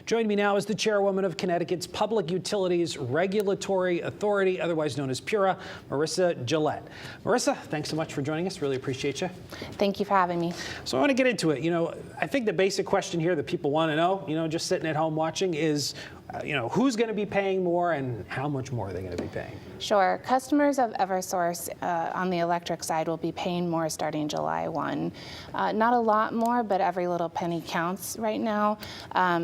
Joining me now is the chairwoman of Connecticut's Public Utilities Regulatory Authority, otherwise known as PURA, Marissa Gillett. Marissa, thanks so much for joining us. Really appreciate you. Thank you for having me. So I want to get into it. I think the basic question here that people want to know, just sitting at home watching is, who's going to be paying more and how much more are they going to be paying? Sure. Customers of Eversource on the electric side will be paying more starting July 1. Not a lot more, but every little penny counts right now.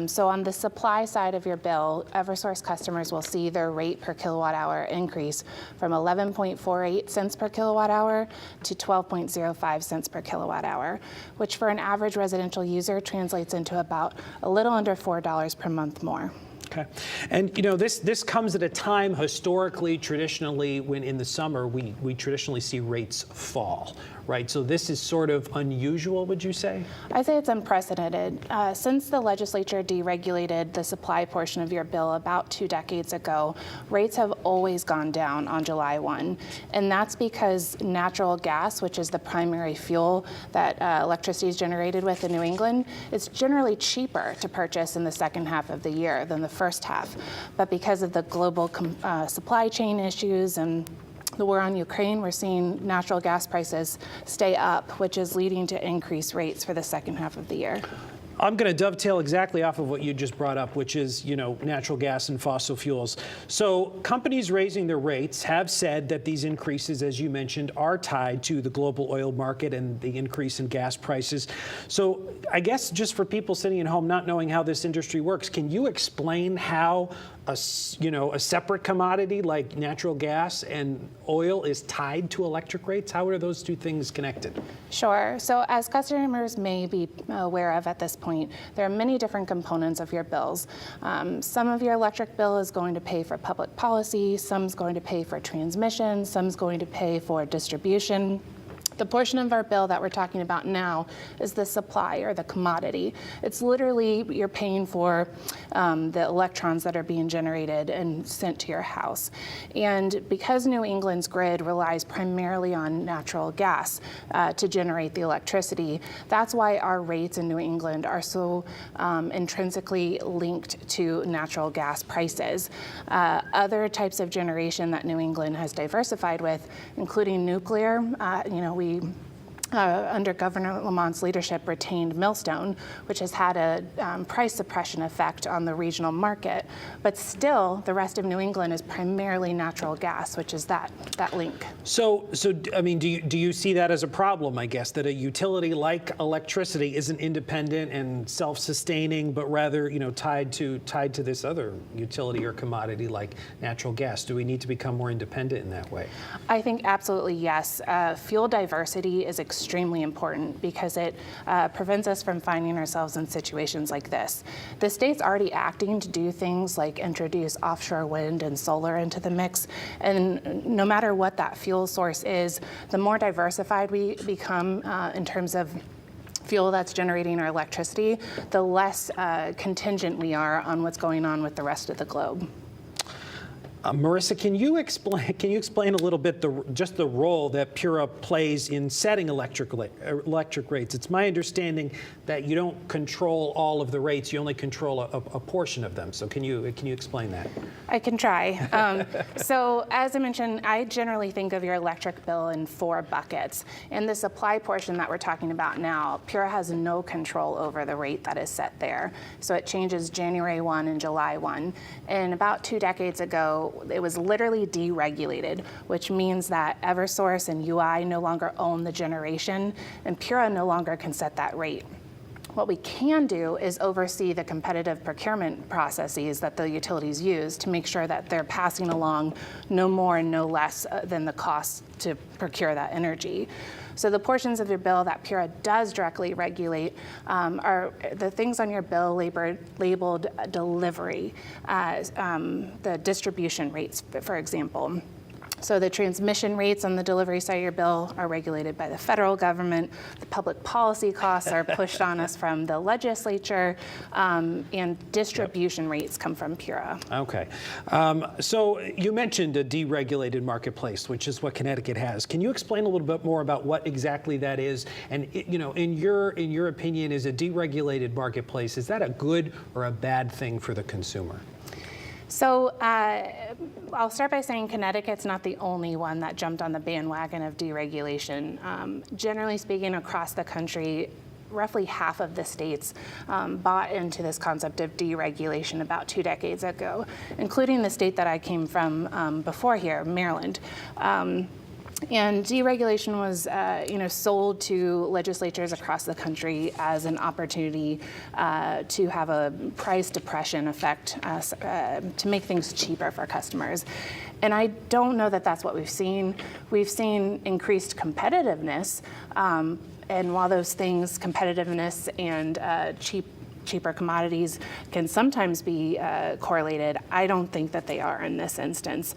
So on the supply side of your bill, Eversource customers will see their rate per kilowatt hour increase from 11.48 cents per kilowatt hour to 12.05 cents per kilowatt hour, which for an average residential user translates into about a little under $4 per month more. Okay. And this comes at a time historically, traditionally, when in the summer we traditionally see rates fall, right? So this is sort of unusual, would you say? I say it's unprecedented. Since the legislature deregulated the supply portion of your bill about 2 decades ago, rates have always gone down on July 1. And that's because natural gas, which is the primary fuel that electricity is generated with in New England, is generally cheaper to purchase in the second half of the year than the first half. But because of the global supply chain issues and the war on Ukraine, we're seeing natural gas prices stay up, which is leading to increased rates for the second half of the year. I'm going to dovetail exactly off of what you just brought up, which is, natural gas and fossil fuels. So companies raising their rates have said that these increases, as you mentioned, are tied to the global oil market and the increase in gas prices. So I guess just for people sitting at home not knowing how this industry works, can you explain how a separate commodity like natural gas and oil is tied to electric rates? How are those two things connected? Sure. So as customers may be aware of at this point, there are many different components of your bills. Some of your electric bill is going to pay for public policy, some's going to pay for transmission, some's going to pay for distribution. The portion of our bill that we're talking about now is the supply or the commodity. It's literally you're paying for the electrons that are being generated and sent to your house. And because New England's grid relies primarily on natural gas to generate the electricity, that's why our rates in New England are so intrinsically linked to natural gas prices. Other types of generation that New England has diversified with, including nuclear, we under Governor Lamont's leadership, retained Millstone, which has had a price suppression effect on the regional market. But still, the rest of New England is primarily natural gas, which is that link. So I mean, do you see that as a problem, I guess, that a utility like electricity isn't independent and self-sustaining, but rather, tied to this other utility or commodity like natural gas? Do we need to become more independent in that way? I think absolutely yes. Fuel diversity is extremely important because it prevents us from finding ourselves in situations like this. The state's already acting to do things like introduce offshore wind and solar into the mix, and no matter what that fuel source is, the more diversified we become in terms of fuel that's generating our electricity, the less contingent we are on what's going on with the rest of the globe. Marissa, can you explain a little bit just the role that PURA plays in setting electric rates? It's my understanding that you don't control all of the rates; you only control a portion of them. So can you explain that? I can try. So as I mentioned, I generally think of your electric bill in 4 buckets. And the supply portion that we're talking about now, PURA has no control over the rate that is set there. So it changes January 1 and July 1. And about 2 decades ago, it was literally deregulated, which means that Eversource and UI no longer own the generation, and PURA no longer can set that rate. What we can do is oversee the competitive procurement processes that the utilities use to make sure that they're passing along no more and no less than the cost to procure that energy. So the portions of your bill that PURA does directly regulate are the things on your bill labeled delivery, the distribution rates, for example. So the transmission rates on the delivery side of your bill are regulated by the federal government. The public policy costs are pushed on us from the legislature, and distribution rates come from PURA. Okay. So you mentioned a deregulated marketplace, which is what Connecticut has. Can you explain a little bit more about what exactly that is? And in your opinion, is a deregulated marketplace, is that a good or a bad thing for the consumer? So I'll start by saying Connecticut's not the only one that jumped on the bandwagon of deregulation. Generally speaking, across the country, roughly half of the states bought into this concept of deregulation about 2 decades ago, including the state that I came from before here, Maryland. And deregulation was, sold to legislatures across the country as an opportunity to have a price depression effect, to make things cheaper for customers. And I don't know that that's what we've seen. We've seen increased competitiveness, and while those things, competitiveness and cheaper commodities, can sometimes be correlated, I don't think that they are in this instance.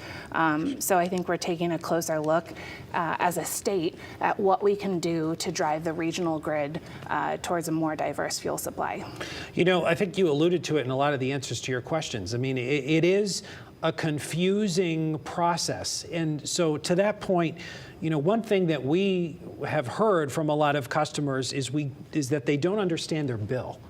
So I think we're taking a closer look as a state at what we can do to drive the regional grid towards a more diverse fuel supply. I think you alluded to it in a lot of the answers to your questions. I mean, it is a confusing process. And so to that point, one thing that we have heard from a lot of customers is that they don't understand their bill.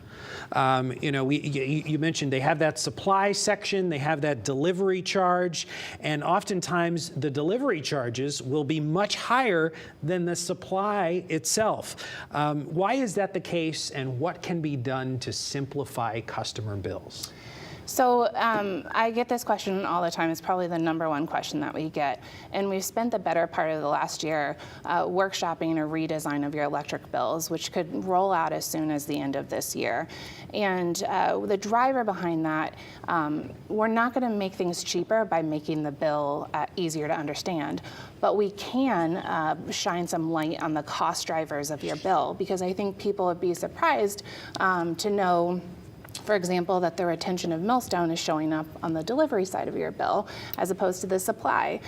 You mentioned they have that supply section, they have that delivery charge, and oftentimes the delivery charges will be much higher than the supply itself. Why is that the case, and what can be done to simplify customer bills? So I get this question all the time. It's probably the #1 question that we get. And we've spent the better part of the last year workshopping a redesign of your electric bills, which could roll out as soon as the end of this year. And the driver behind that, we're not going to make things cheaper by making the bill easier to understand. But we can shine some light on the cost drivers of your bill, because I think people would be surprised to know, for example, that the retention of millstone is showing up on the delivery side of your bill as opposed to the supply.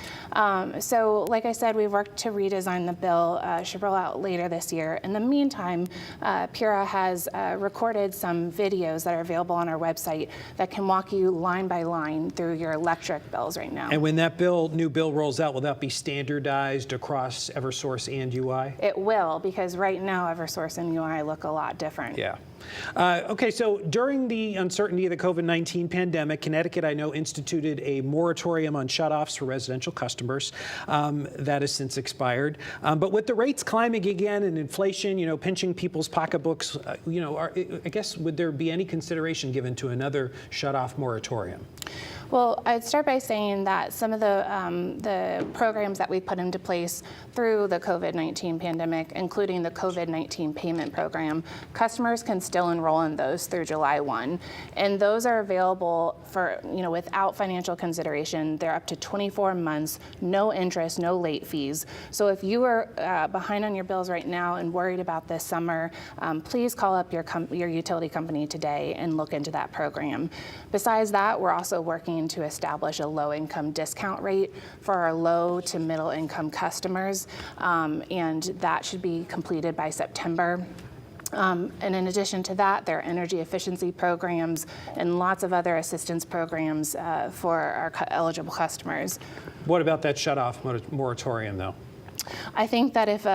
So like I said, we worked to redesign the bill, should roll out later this year. In the meantime, PURA has recorded some videos that are available on our website that can walk you line by line through your electric bills right now. And when that new bill rolls out, will that be standardized across Eversource and UI? It will, because right now Eversource and UI look a lot different. Yeah. Okay, so during the uncertainty of the COVID-19 pandemic, Connecticut, I know, instituted a moratorium on shutoffs for residential customers. That has since expired. But with the rates climbing again and inflation, pinching people's pocketbooks, I guess, would there be any consideration given to another shutoff moratorium? Well, I'd start by saying that some of the programs that we put into place through the COVID-19 pandemic, including the COVID-19 payment program, customers can still enroll in those through July 1. And those are available for, without financial consideration. They're up to 24 months, no interest, no late fees. So if you are behind on your bills right now and worried about this summer, please call up your utility company today and look into that program. Besides that, we're also working to establish a low-income discount rate for our low to middle-income customers, and that should be completed by September. And in addition to that, there are energy efficiency programs and lots of other assistance programs for our eligible customers. What about that shutoff moratorium, though? I think that if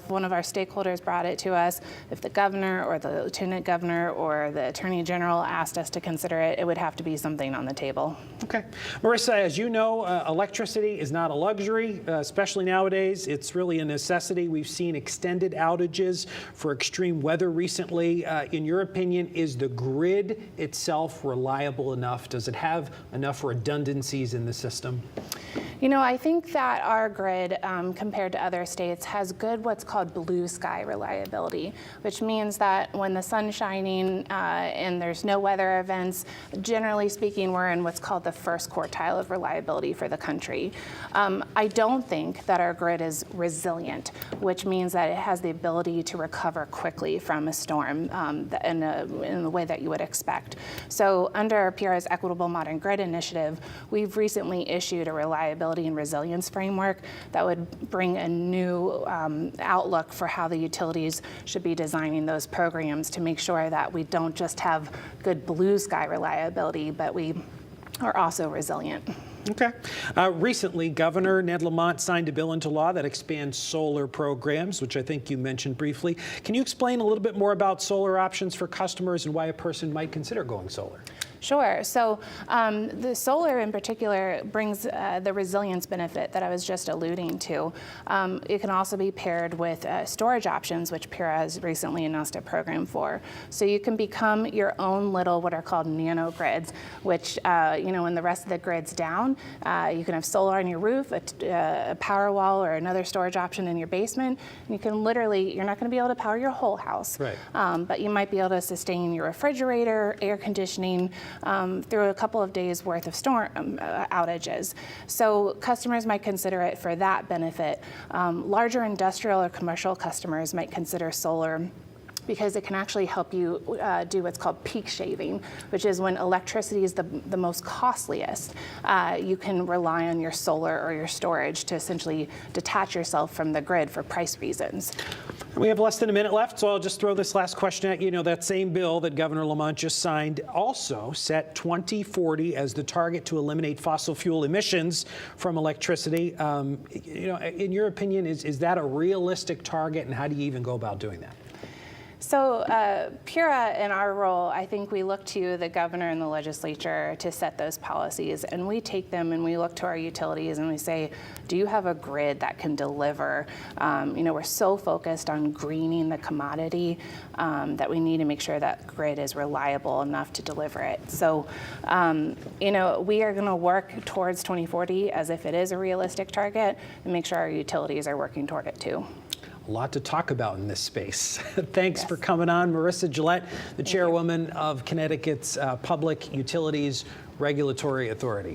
one of our stakeholders brought it to us, if the governor or the lieutenant governor or the attorney general asked us to consider it, it would have to be something on the table. Okay. Marissa, as you know, electricity is not a luxury, especially nowadays. It's really a necessity. We've seen extended outages for extreme weather recently. In your opinion, is the grid itself reliable enough? Does it have enough redundancies in the system? I think that our grid, compared to other states, has good what's called blue sky reliability, which means that when the sun's shining and there's no weather events, generally speaking, we're in what's called the first quartile of reliability for the country. I don't think that our grid is resilient, which means that it has the ability to recover quickly from a storm in the way that you would expect. So under PURA's Equitable Modern Grid Initiative, we've recently issued a reliability reliability and resilience framework that would bring a new outlook for how the utilities should be designing those programs to make sure that we don't just have good blue sky reliability, but we are also resilient. Okay. Recently, Governor Ned Lamont signed a bill into law that expands solar programs, which I think you mentioned briefly. Can you explain a little bit more about solar options for customers and why a person might consider going solar? Sure. So the solar in particular brings the resilience benefit that I was just alluding to. It can also be paired with storage options, which PURA has recently announced a program for. So you can become your own little what are called nano grids, which, when the rest of the grid's down, you can have solar on your roof, a power wall, or another storage option in your basement. And you can literally, you're not going to be able to power your whole house, right. But you might be able to sustain your refrigerator, air conditioning, through a couple of days worth of storm outages. So customers might consider it for that benefit. Larger industrial or commercial customers might consider solar because it can actually help you do what's called peak shaving, which is when electricity is the most costliest. You can rely on your solar or your storage to essentially detach yourself from the grid for price reasons. We have less than a minute left, so I'll just throw this last question at you. That same bill that Governor Lamont just signed also set 2040 as the target to eliminate fossil fuel emissions from electricity. In your opinion, is that a realistic target, and how do you even go about doing that? So PURA, in our role, I think we look to the governor and the legislature to set those policies, and we take them and we look to our utilities and we say, do you have a grid that can deliver? We're so focused on greening the commodity that we need to make sure that grid is reliable enough to deliver it. So, we are going to work towards 2040 as if it is a realistic target and make sure our utilities are working toward it too. A lot to talk about in this space. Thanks for coming on, Marissa Gillett, the chairwoman of Connecticut's Public Utilities Regulatory Authority.